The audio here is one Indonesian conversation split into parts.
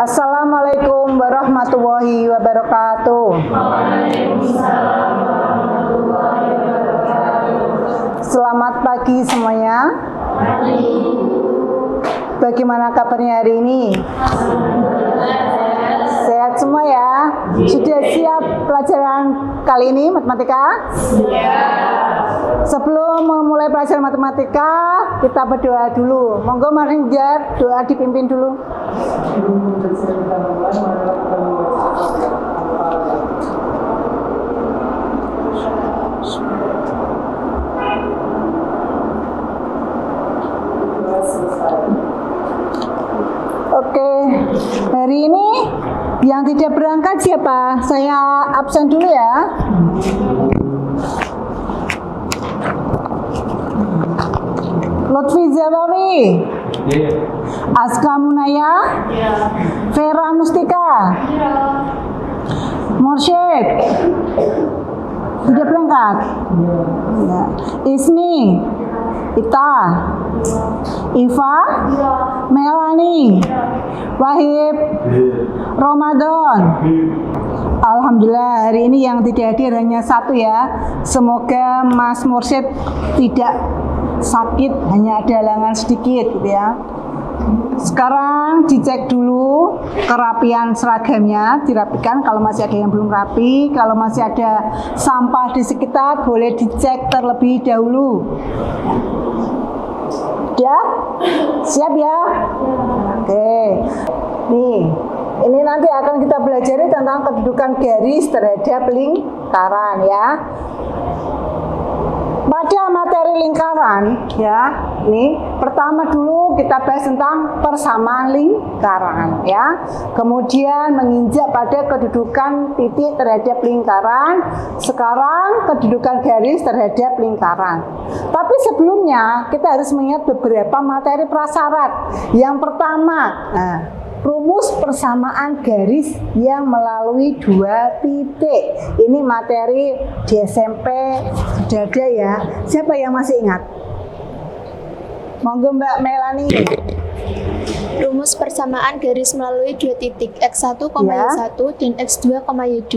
Assalamualaikum warahmatullahi wabarakatuh. Selamat pagi semuanya. Bagaimana kabarnya hari ini? Sehat semua ya? Sudah siap pelajaran kali ini matematika? Sebelum memulai pelajaran matematika, kita berdoa dulu. Monggo mari doa dipimpin dulu. Oke, hari ini yang tidak berangkat siapa? Saya absen dulu ya. Lutfi Zawawi, Aska Munaya, Vera Mustika, Mursyid, tidak berangkat. Ya. Ismi, Ita, Iva, Melani, Wahib, Ramadan. Alhamdulillah hari ini yang tidak hadir hanya satu ya. Semoga Mas Mursyid tidak sakit, hanya ada halangan sedikit gitu ya. Sekarang dicek dulu kerapian seragamnya, dirapikan kalau masih ada yang belum rapi. Kalau masih ada sampah di sekitar boleh dicek terlebih dahulu. Udah? Siap ya? Oke. Nih, ini nanti akan kita belajar tentang kedudukan garis terhadap lingkaran ya. Pada materi lingkaran ya, ini pertama dulu kita bahas tentang persamaan lingkaran ya. Kemudian menginjak pada kedudukan titik terhadap lingkaran. Sekarang kedudukan garis terhadap lingkaran. Tapi sebelumnya kita harus mengingat beberapa materi prasyarat. Yang pertama, rumus persamaan garis yang melalui dua titik. Ini materi di SMP sudah ada ya. Siapa yang masih ingat? Monggo Mbak Melani. Rumus persamaan garis melalui dua titik X1, Y1 dan X2, Y2.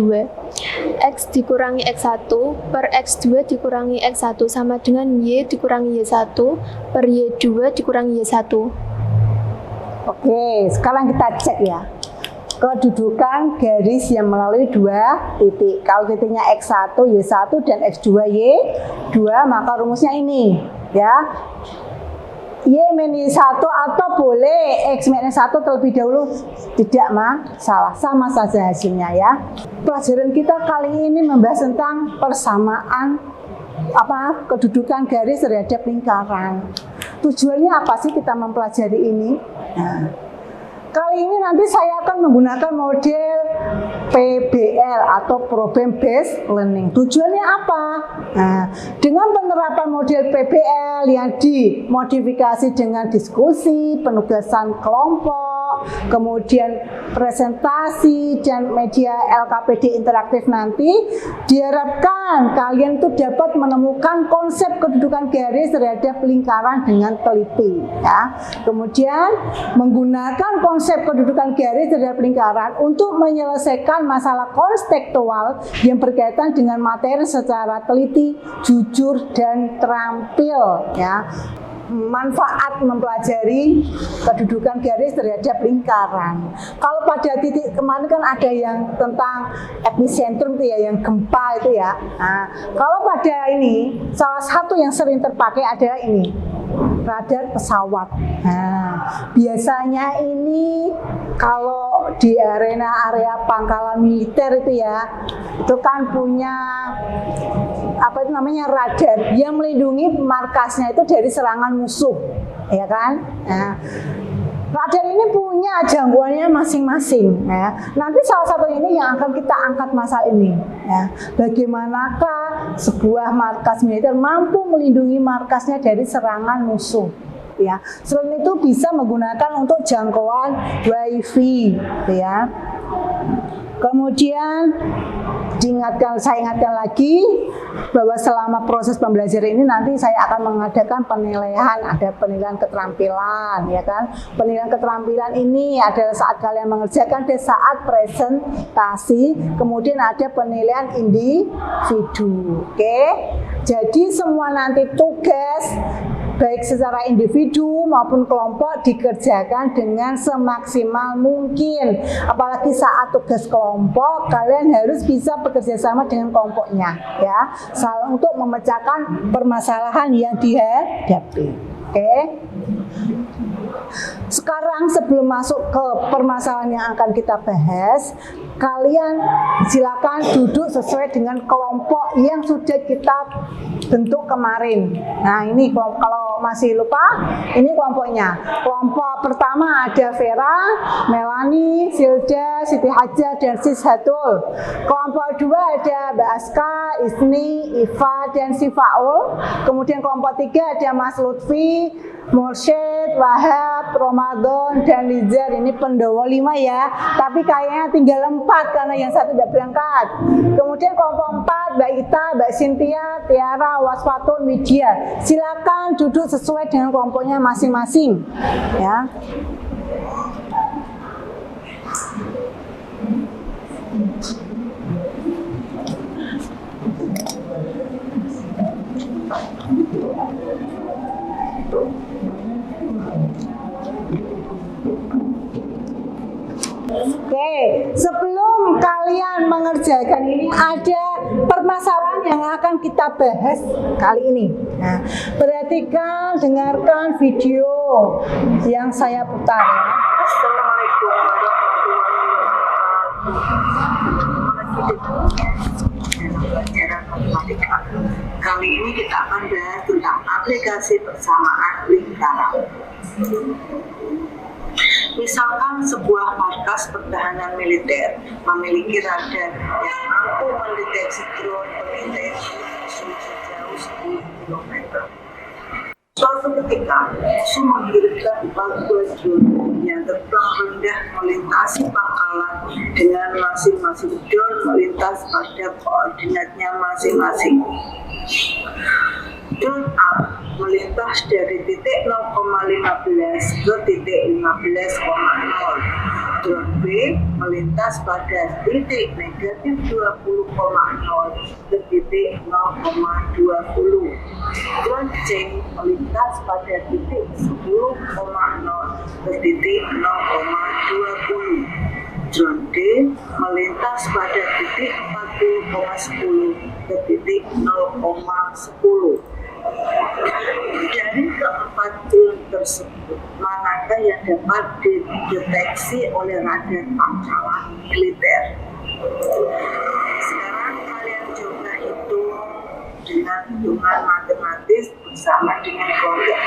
X dikurangi X1 per X2 dikurangi X1 sama dengan Y dikurangi Y1 per Y2 dikurangi Y1. Oke, sekarang kita cek ya kedudukan garis yang melalui dua titik. Kalau titiknya X1, Y1 dan X2, Y2, maka rumusnya ini ya. Y min Y1 atau boleh X min Y1 terlebih dahulu, tidak masalah, sama saja hasilnya ya. Pelajaran kita kali ini membahas tentang persamaan kedudukan garis terhadap lingkaran. Tujuannya apa sih kita mempelajari ini? Nah, kali ini nanti saya akan menggunakan model PBL atau Problem Based Learning. Tujuannya apa? Nah, dengan penerapan model PBL yang dimodifikasi dengan diskusi, penugasan kelompok, kemudian presentasi dan media LKPD interaktif nanti, diharapkan kalian itu dapat menemukan konsep kedudukan garis terhadap lingkaran dengan teliti ya. Kemudian menggunakan konsep kedudukan garis terhadap lingkaran untuk menyelesaikan masalah konstekstual yang berkaitan dengan materi secara teliti, jujur dan terampil ya. Manfaat mempelajari kedudukan garis terhadap lingkaran. Kalau pada titik kemarin kan ada yang tentang epicentrum itu ya, yang gempa itu ya. Nah, kalau pada ini salah satu yang sering terpakai adalah ini, radar pesawat. Nah, biasanya ini kalau di area pangkalan militer itu ya, itu kan punya radar yang melindungi markasnya itu dari serangan musuh, ya kan? Nah, radar ini punya jangkauannya masing-masing. Ya. Nanti salah satu ini yang akan kita angkat masalah ini. Ya. Bagaimanakah sebuah markas militer mampu melindungi markasnya dari serangan musuh? Ya. Selain itu bisa menggunakan untuk jangkauan WiFi. Ya. Kemudian Saya ingatkan lagi bahwa selama proses pembelajaran ini nanti saya akan mengadakan penilaian, ada penilaian keterampilan, ya kan? Penilaian keterampilan ini adalah saat kalian mengerjakan, ada saat presentasi, kemudian ada penilaian individu. Oke? Jadi semua nanti tugas baik secara individu maupun kelompok dikerjakan dengan semaksimal mungkin. Apalagi saat tugas kelompok, kalian harus bisa bekerja sama dengan kelompoknya, ya, untuk memecahkan permasalahan yang dihadapi. Oke. Sekarang sebelum masuk ke permasalahan yang akan kita bahas, kalian silakan duduk sesuai dengan kelompok yang sudah kita bentuk kemarin. Nah, ini kalau masih lupa, ini kelompoknya. Kelompok pertama ada Vera, Melani, Silda, Siti Haja, dan Sishatul. Kelompok dua ada Mbak Aska, Isni, Iva, dan Sifaul. Kemudian kelompok tiga ada Mas Lutfi, Mursyid, Wahab, Ramadan, dan Nizar. Ini pendowo 5 ya, tapi kayaknya tinggal 4 karena yang satu tidak berangkat. Kemudian kelompok 4 Mbak Ita, Mbak Cynthia, Tiara, Wasfatun, Widya. Silakan duduk sesuai dengan kelompoknya masing-masing, ya. Oke, sebelum kalian mengerjakan ini ada permasalahan yang akan kita bahas kali ini. Nah, perhatikan, dengarkan video yang saya putar. Assalamualaikum warahmatullahi wabarakatuh. Pelajaran matematika. Kali ini kita akan bahas tentang aplikasi persamaan lingkaran. Misalkan sebuah markas pertahanan militer memiliki radar yang mampu mendeteksi drone pengintai musuh sejauh 10 km. Suatu ketika, musuh mengirimkan bantuan drone yang terbang rendah melintasi pangkalan dengan masing-masing drone melintas pada koordinatnya masing-masing. Drone A melintas dari titik 0,15 ke titik 15,0. Drone B melintas pada titik negatif 20,0 ke titik 0,20. Drone C melintas pada titik 10,0 ke titik 0,20. Drone D melintas pada titik 40,10 ke titik 0,10. Dari keempat drone tersebut, manakah yang dapat dideteksi oleh radar pangkalan militer? Sekarang kalian coba hitung dengan hitungan matematis bersama dengan kelompok.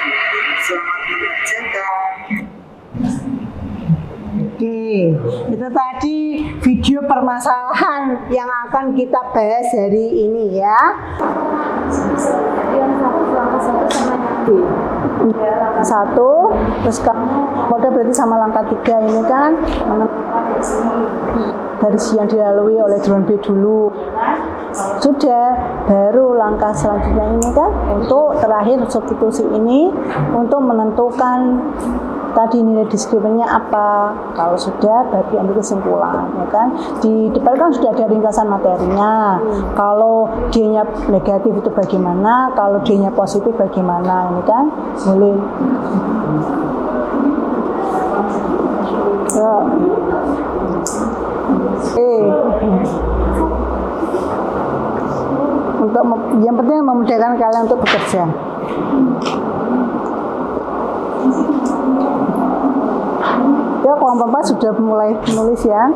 Selamat mengerjakan. Oke, itu tadi video permasalahan yang akan kita bahas hari ini, ya. Langkah 1, terus kamu modal berarti sama langkah 3 ini kan garis yang dilalui oleh drone B dulu. Sudah, baru langkah selanjutnya ini kan untuk terakhir substitusi ini untuk menentukan tadi nilai diskriminannya apa. Kalau sudah, berarti ambil kesimpulan, ya kan. Di depan kan sudah ada ringkasan materinya. Kalau D-nya negatif itu bagaimana, kalau D-nya positif bagaimana, ini kan boleh. Ya. Untuk yang penting memudahkan kalian untuk bekerja. Ya, kelompok 4 sudah mulai menulis ya.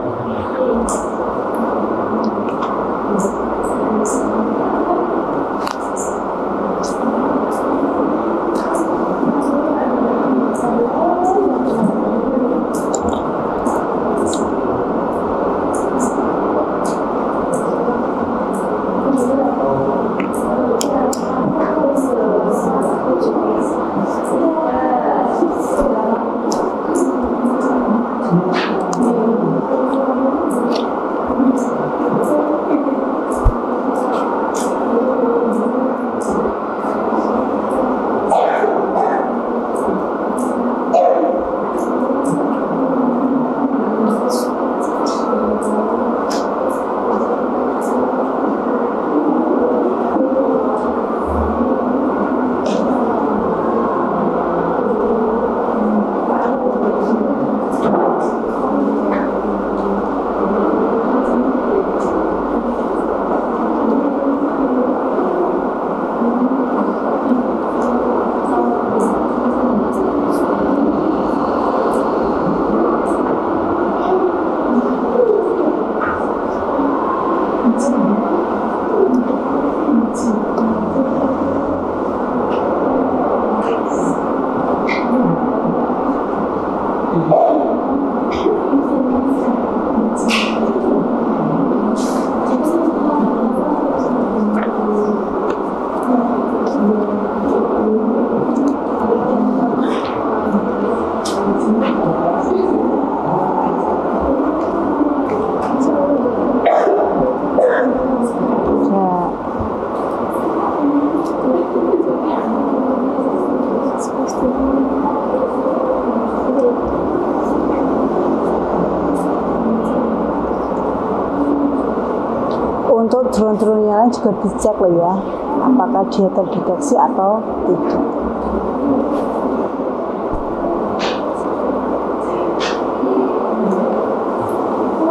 Untuk drone-drone yang lain juga dicek loh ya, apakah dia terdeteksi atau tidak.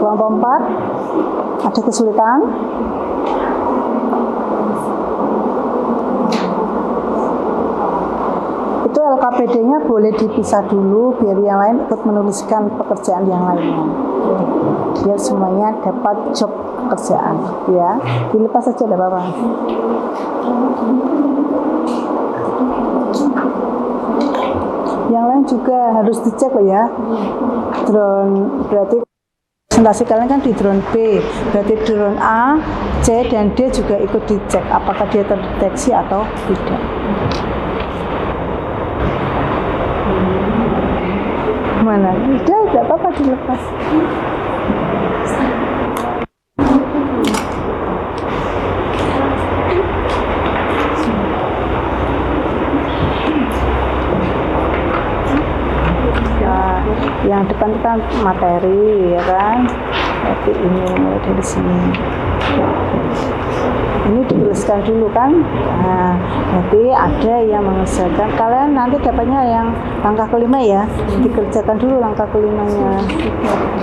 Kelompok 4 ada kesulitan. Itu LKPD-nya boleh dipisah dulu biar yang lain ikut menuliskan pekerjaan yang lainnya. Biar semuanya dapat job pekerjaan ya. Dilepas saja tidak apa-apa. Yang lain juga harus dicek loh ya. Drone berarti presentasi kalian kan di drone B, berarti drone A, C, dan D juga ikut dicek apakah dia terdeteksi atau tidak. Mana? Tidak apa-apa dilepas. Yang depan kan materi ya kan, tapi ini dari sini ini dituliskan dulu kan. Nah, nanti ada yang mengerjakan, kalian nanti dapatnya yang langkah kelima ya, dikerjakan dulu langkah kelimanya.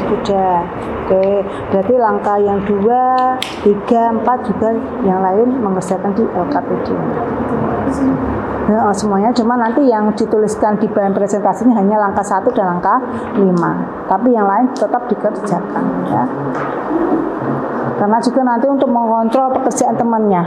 Sudah, oke, berarti langkah yang 2, 3, 4 juga yang lain mengerjakan di LKPD. Nah, semuanya cuma nanti yang dituliskan di bahan presentasinya hanya langkah 1 dan langkah 5, tapi yang lain tetap dikerjakan ya. Karena juga nanti untuk mengontrol pekerjaan temannya.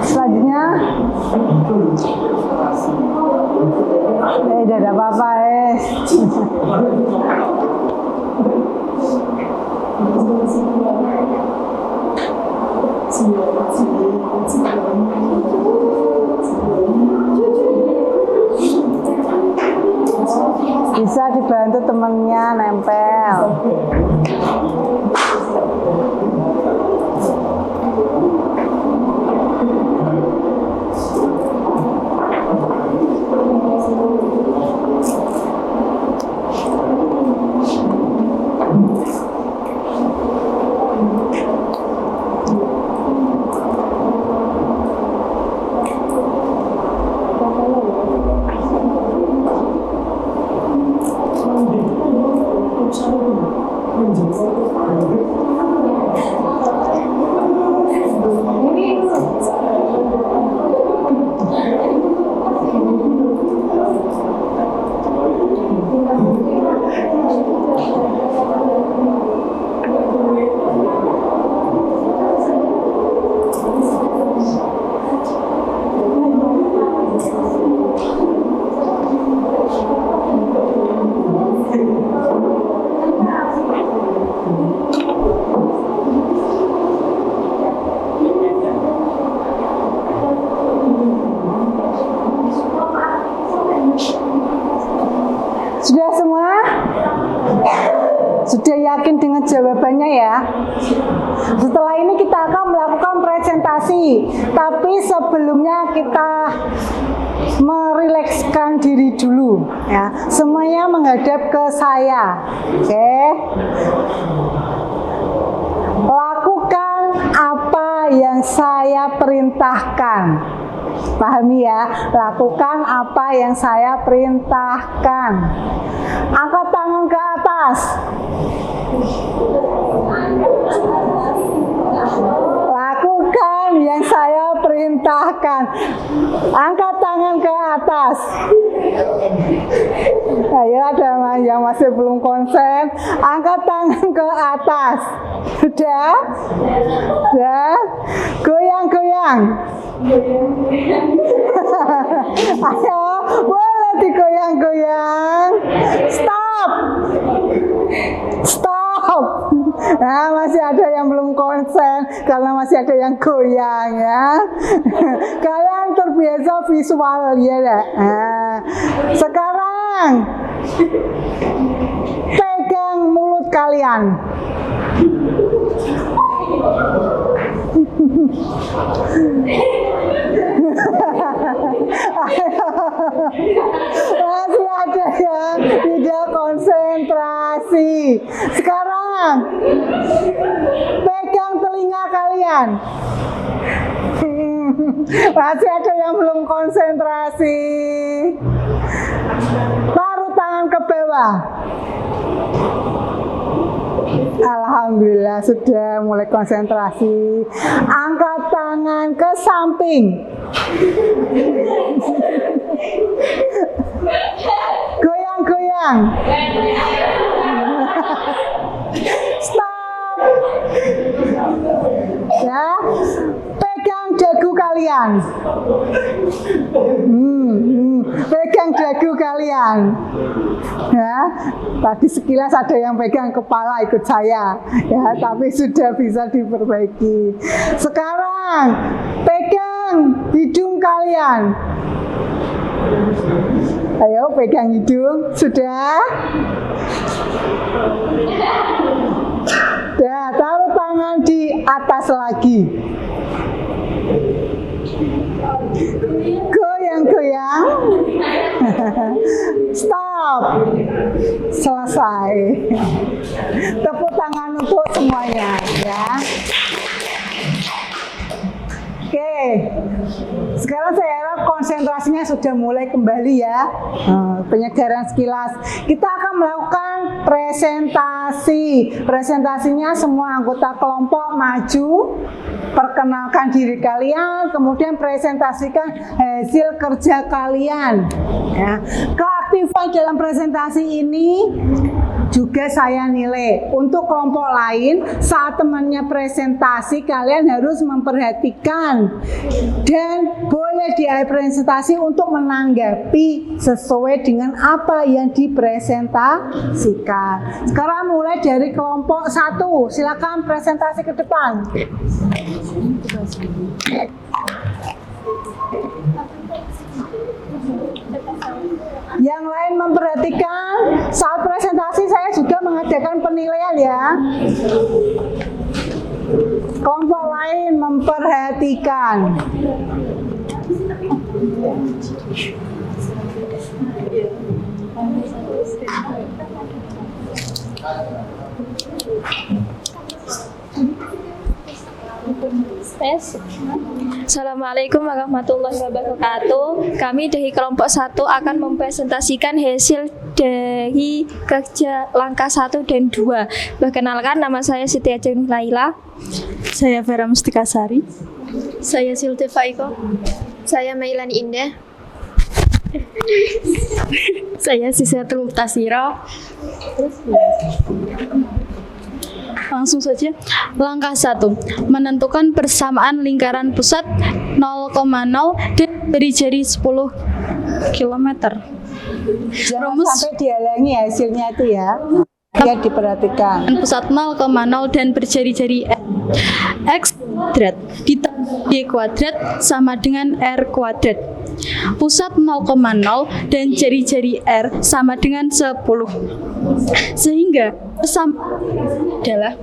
Selanjutnya, tidak ada apa-apa bisa dibantu temennya nempel. Sudah semua? Sudah yakin dengan jawabannya ya? Setelah ini kita akan melakukan presentasi. Tapi sebelumnya kita merilekskan diri dulu ya. Semuanya menghadap ke saya. Oke. Lakukan apa yang saya perintahkan. Pahami ya, lakukan apa yang saya perintahkan. Angkat tangan ke atas. Lakukan yang saya perintahkan. Angkat tangan ke atas. Ayo, ada yang masih belum konsen. Angkat tangan ke atas. Sudah? Sudah? Goyang-goyang. Ayo, boleh digoyang-goyang. Stop. Stop. Nah, masih ada yang belum konsen karena masih ada yang goyang ya. Kalian terbiasa visual ya. Nah, sekarang pegang mulut kalian. Masih ada yang tidak konsentrasi. Sekarang pegang telinga kalian. Masih ada yang belum konsentrasi. Taruh tangan ke bawah. Alhamdulillah sudah mulai konsentrasi. Angkat tangan ke samping. Goyang-goyang. Stop. Ya, pegang dagu kalian. Pegang dagu kalian. Ya, tadi sekilas ada yang pegang kepala ikut saya, ya, tapi sudah bisa diperbaiki. Sekarang pegang hidung kalian. Ayo pegang hidung, sudah? Ya, taruh tangan di atas lagi. Goyang-goyang. Stop. Selesai. Tepuk tangan untuk semuanya ya. Oke. Sekarang saya harap konsentrasinya sudah mulai kembali ya. Penyegaran sekilas. Kita akan melakukan presentasi. Presentasinya semua anggota kelompok maju. Perkenalkan diri kalian, kemudian presentasikan hasil kerja kalian. Ya. Keaktifan dalam presentasi ini juga saya nilai. Untuk kelompok lain, saat temannya presentasi, kalian harus memperhatikan dan boleh di akhir presentasi untuk menanggapi sesuai dengan apa yang dipresentasikan. Sekarang mulai dari kelompok 1, silakan presentasi ke depan. Yang lain memperhatikan, saat presentasi saya juga mengadakan penilaian ya. Kelompok lain memperhatikan. Assalamualaikum warahmatullahi wabarakatuh. Kami dari kelompok 1 akan mempresentasikan hasil dari kerja langkah 1 dan 2. Perkenalkan, nama saya Siti Ajeng Laila. Saya Vera Mustikasari. Saya Silti Faiko. Saya Mailani Indah. Saya Sisatul Muftasiro. Langsung saja. Langkah 1. Menentukan persamaan lingkaran pusat 0,0 dan jari-jari 10 km. Jangan sampai dihalangi hasilnya itu ya. Ya, diperhatikan. Pusat 0,0 dan berjari-jari X kuadrat ditambah Y kuadrat sama dengan R kuadrat. Pusat 0,0 dan jari-jari R sama dengan 10. Sehingga persamaan adalah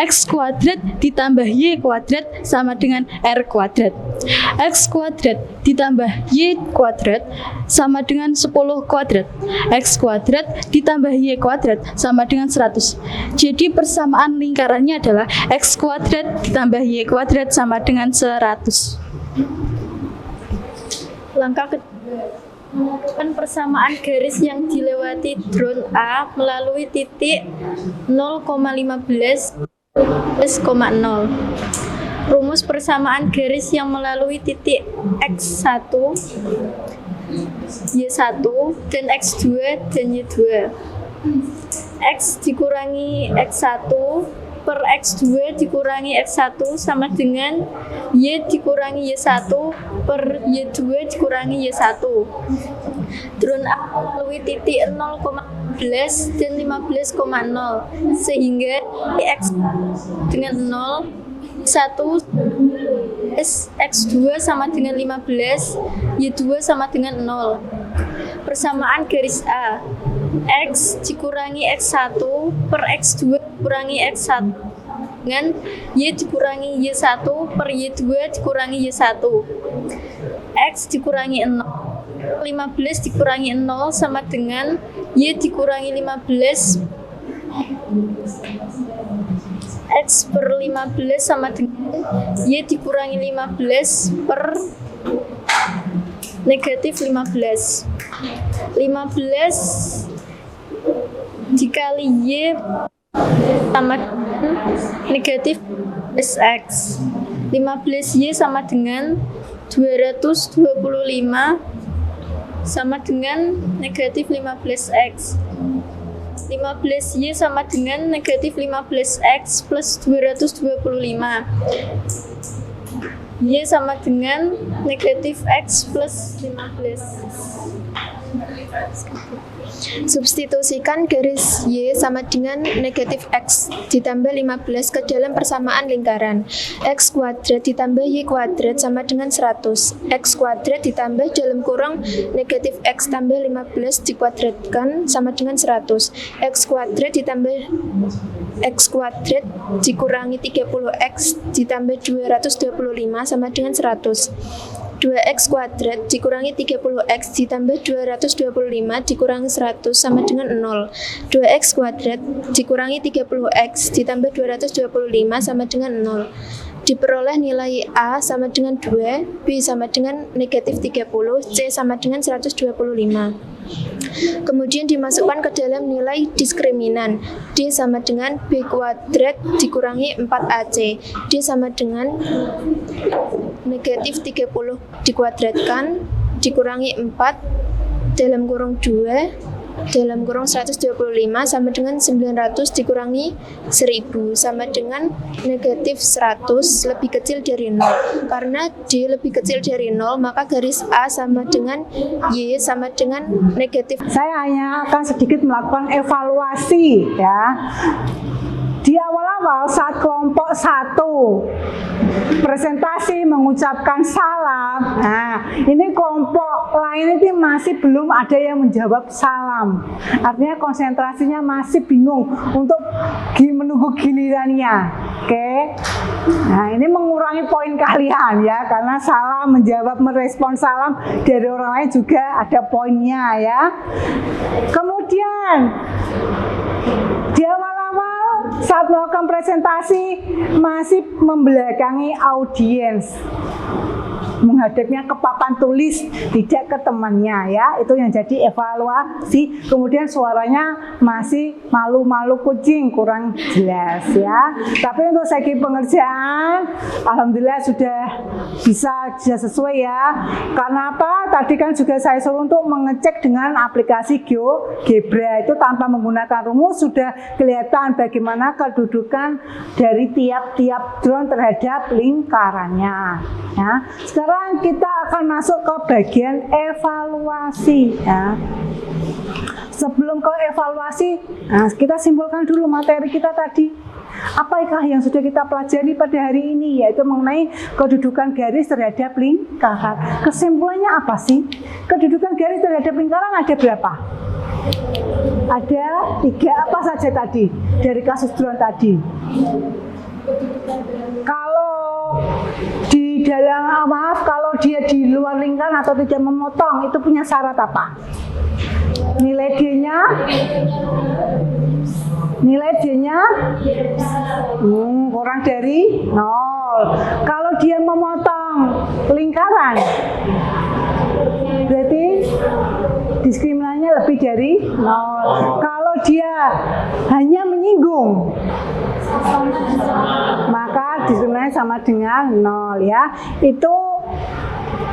X kuadrat ditambah Y kuadrat sama dengan R kuadrat. X kuadrat ditambah Y kuadrat sama dengan 10 kuadrat. X kuadrat ditambah Y kuadrat sama dengan 100. Jadi persamaan lingkarannya adalah X kuadrat ditambah Y kuadrat sama dengan 100. Langkah kedua, menentukan persamaan garis yang dilewati drone A melalui titik 0,15 0. Rumus persamaan garis yang melalui titik X1, Y1, dan X2 dan Y2. X dikurangi X1 per X2 dikurangi X1 sama dengan Y dikurangi Y1 per Y2 dikurangi Y1. Drone A melalui titik 0,15 dan 15,0 sehingga X dengan 0, 1 X2 sama dengan 15, Y2 sama dengan 0. Persamaan garis A, X dikurangi X1 per X2 dikurangi X1 dengan Y dikurangi Y1 per Y2 dikurangi Y1. X dikurangi 0, 15 dikurangi 0 sama dengan Y dikurangi 15, X per 15 sama dengan Y dikurangi 15 per negatif 15. 15 dikali Y sama dengan negatif X. 15Y sama dengan 225 sama dengan negatif 15X. 15Y sama dengan negatif 15X plus 225. Y sama dengan negatif X plus 15. Substitusikan garis Y sama dengan negatif X ditambah 15 ke dalam persamaan lingkaran. X kuadrat ditambah Y kuadrat sama dengan 100. X kuadrat ditambah dalam kurung negatif X tambah 15 dikuadratkan sama dengan 100. X kuadrat ditambah X kuadrat dikurangi 30X ditambah 225 sama dengan 100. 2x kuadrat dikurangi 30x ditambah 225 dikurangi 100 sama dengan 0. 2x kuadrat dikurangi 30x ditambah 225 sama dengan 0. Diperoleh nilai A sama dengan 2, B sama dengan negatif 30, C sama dengan 125. Kemudian dimasukkan ke dalam nilai diskriminan. D sama dengan B kuadrat dikurangi 4AC. D sama dengan negatif 30 dikuadratkan dikurangi 4 dalam kurung 2 dalam kurung 125 sama dengan 900 dikurangi 1000 sama dengan negatif 100 lebih kecil dari 0. Karena D lebih kecil dari 0, maka garis A sama dengan Y sama dengan negatif. Saya hanya akan sedikit melakukan evaluasi ya. Di awal-awal saat kelompok 1 presentasi mengucapkan salam, nah ini kelompok lain itu masih belum ada yang menjawab salam. Artinya konsentrasinya masih bingung untuk menunggu gilirannya. Oke. Nah ini mengurangi poin kalian ya, karena salam menjawab merespon salam dari orang lain juga ada poinnya ya. Kemudian di awal-awal saat melakukan presentasi masih membelakangi audiens, menghadapnya ke papan tulis, tidak ke temannya ya. Itu yang jadi evaluasi. Kemudian suaranya masih malu-malu kucing, kurang jelas ya. Tapi untuk segi pengerjaan alhamdulillah sudah bisa sesuai ya. Karena apa? Tadi kan juga saya suruh untuk mengecek dengan aplikasi GeoGebra, itu tanpa menggunakan rumus sudah kelihatan bagaimana kedudukan dari tiap-tiap drone terhadap lingkarannya ya. Sekarang kita akan masuk ke bagian evaluasi ya. Sebelum ke evaluasi, nah kita simpulkan dulu materi kita tadi. Apakah yang sudah kita pelajari pada hari ini, yaitu mengenai kedudukan garis terhadap lingkaran. Kesimpulannya apa sih? Kedudukan garis terhadap lingkaran ada berapa? Ada 3 apa saja tadi dari kasus duluan tadi? Kalau di dalam kalau dia di luar lingkaran atau tidak memotong, itu punya syarat apa? Nilai D-nya kurang dari 0. Kalau dia memotong lingkaran, berarti diskriminannya lebih dari 0. Kalau dia hanya menyinggung, maka diskriminasinya sama dengan 0 ya. Itu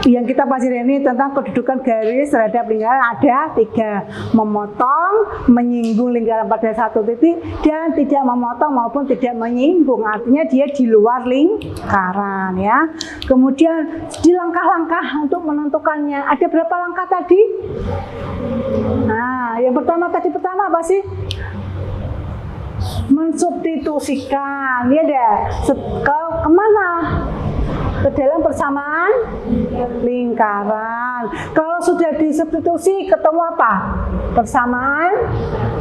yang kita pelajari ini tentang kedudukan garis terhadap lingkaran ada 3: memotong, menyinggung lingkaran pada satu titik, dan tidak memotong maupun tidak menyinggung. Artinya dia di luar lingkaran ya. Kemudian di langkah-langkah untuk menentukannya ada berapa langkah tadi? Nah, yang pertama apa sih? Mensubstitusikan, ya deh. Kemana? Ke dalam persamaan lingkaran. Kalau sudah disubstitusi ketemu apa? Persamaan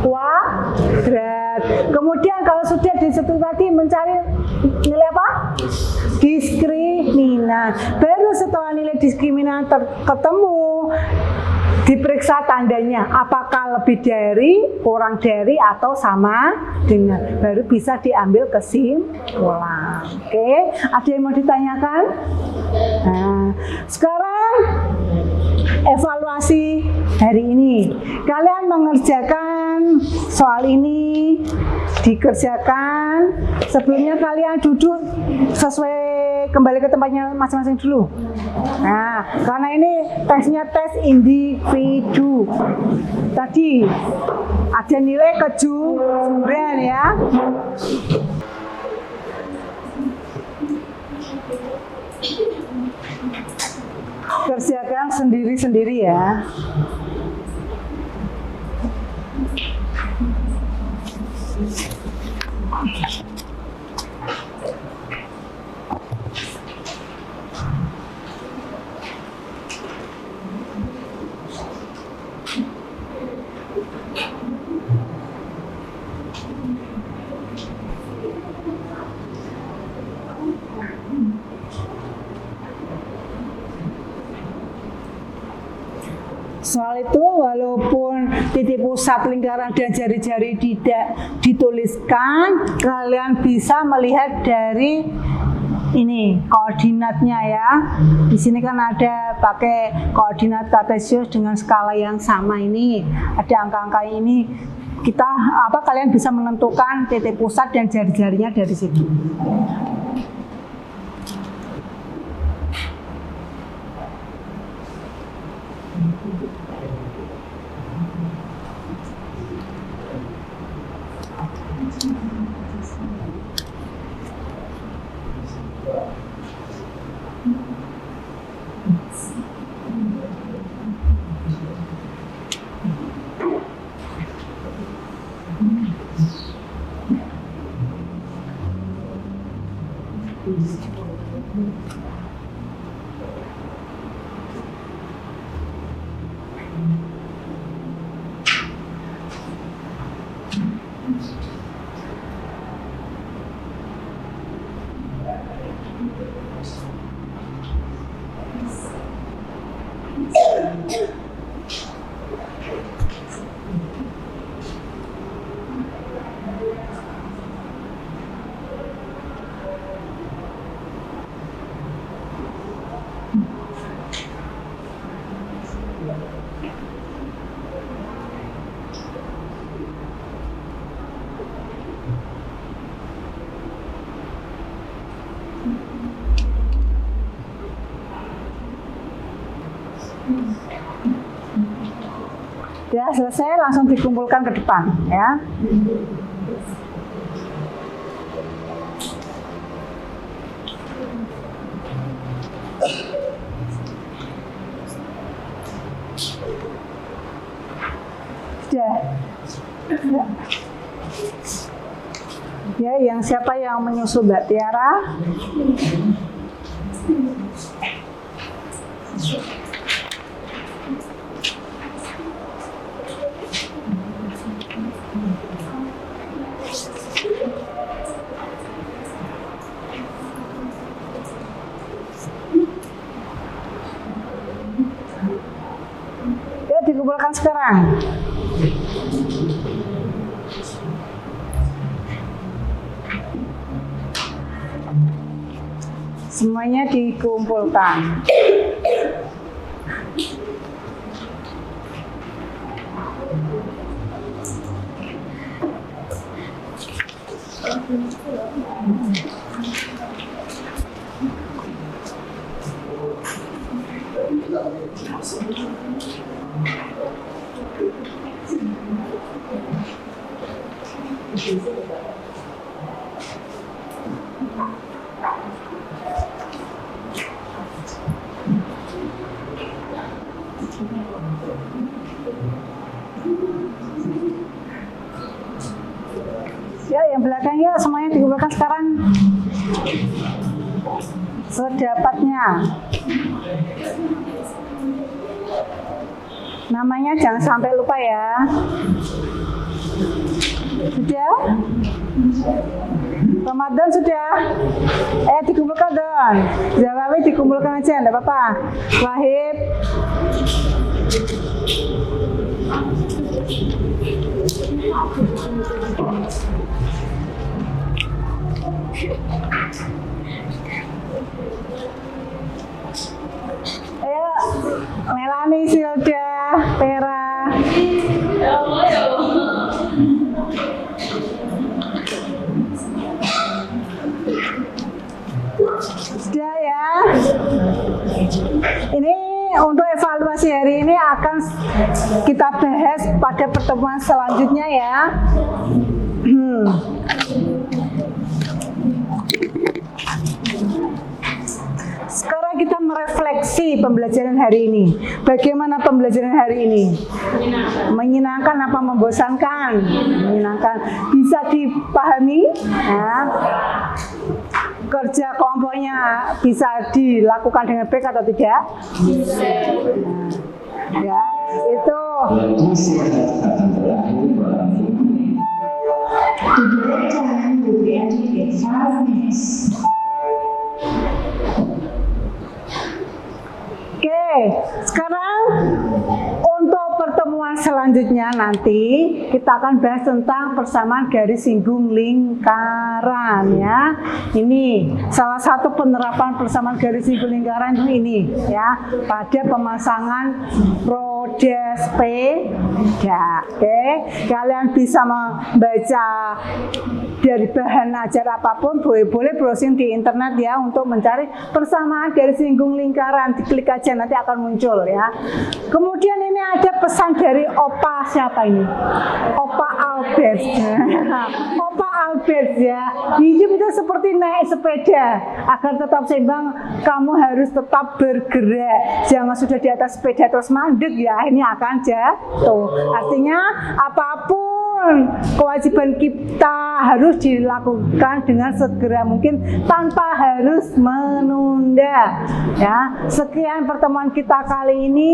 kuadrat. Kemudian kalau sudah disubstitusi tadi mencari nilai apa? Diskriminan. Baru setelah nilai diskriminan ketemu, diperiksa tandanya apakah lebih dari, kurang dari, atau sama dengan, baru bisa diambil kesimpulan. Oke, ada yang mau ditanyakan? Nah, sekarang evaluasi hari ini. Kalian mengerjakan soal ini, dikerjakan. Sebelumnya kalian duduk kembali ke tempatnya masing-masing dulu. Nah, karena ini tesnya tes individu. Tadi ada nilai kejujuran ya. Kerjakan sendiri-sendiri ya. Soal itu walaupun titik pusat lingkaran dan jari-jari tidak dituliskan, kalian bisa melihat dari ini koordinatnya ya. Di sini kan ada pakai koordinat kartesius dengan skala yang sama ini. Ada angka-angka ini. Kalian bisa menentukan titik pusat dan jari-jarinya dari situ. Ya, selesai langsung dikumpulkan ke depan ya. Sudah. Ya, yang siapa yang menyusul Mbak Tiara? dikumpulkan sekarang. Semuanya dikumpulkan. Ya, yang belakang yuk, semuanya dikumpulkan sekarang. Sedapatnya. Namanya jangan sampai lupa ya. Sudah? Ramadan sudah? Dikumpulkan dong. Jawabnya dikumpulkan aja, enggak apa-apa. Wahib. Ayo, Melani, Silda, Tera. Sudah ya. Ini untuk evaluasi hari ini akan kita bahas pada pertemuan selanjutnya ya. Sekarang kita merefleksi pembelajaran hari ini. Bagaimana pembelajaran hari ini? Menyenangkan apa membosankan? Menyenangkan. Bisa dipahami? Nah, kerja kelompoknya bisa dilakukan dengan baik atau tidak? Bisa. Nah, ya, itu. Oke, sekarang untuk pertemuan selanjutnya nanti kita akan bahas tentang persamaan garis singgung lingkaran ya. Ini salah satu penerapan persamaan garis singgung lingkaran ini ya pada pemasangan roda sepeda. Oke, kalian bisa membaca dari bahan ajar apapun, boleh browsing di internet ya untuk mencari persamaan garis singgung lingkaran. Diklik aja nanti akan muncul ya. Kemudian ini ada pesan dari Opa, siapa ini? Opa Albert. Opa Albert ya. Hidup itu seperti naik sepeda. Agar tetap seimbang, kamu harus tetap bergerak. Jangan sudah di atas sepeda terus mandek ya, ini akan jatuh. Artinya apapun kewajiban kita harus dilakukan dengan segera mungkin tanpa harus menunda ya. Sekian pertemuan kita kali ini.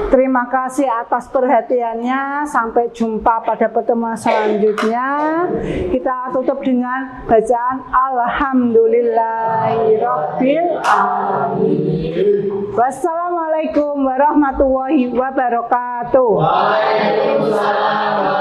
Terima kasih atas perhatiannya. Sampai jumpa pada pertemuan selanjutnya. Kita tutup dengan bacaan Alhamdulillahirabbil alamin. Wassalamualaikum warahmatullahi wabarakatuh. Waalaikumsalam.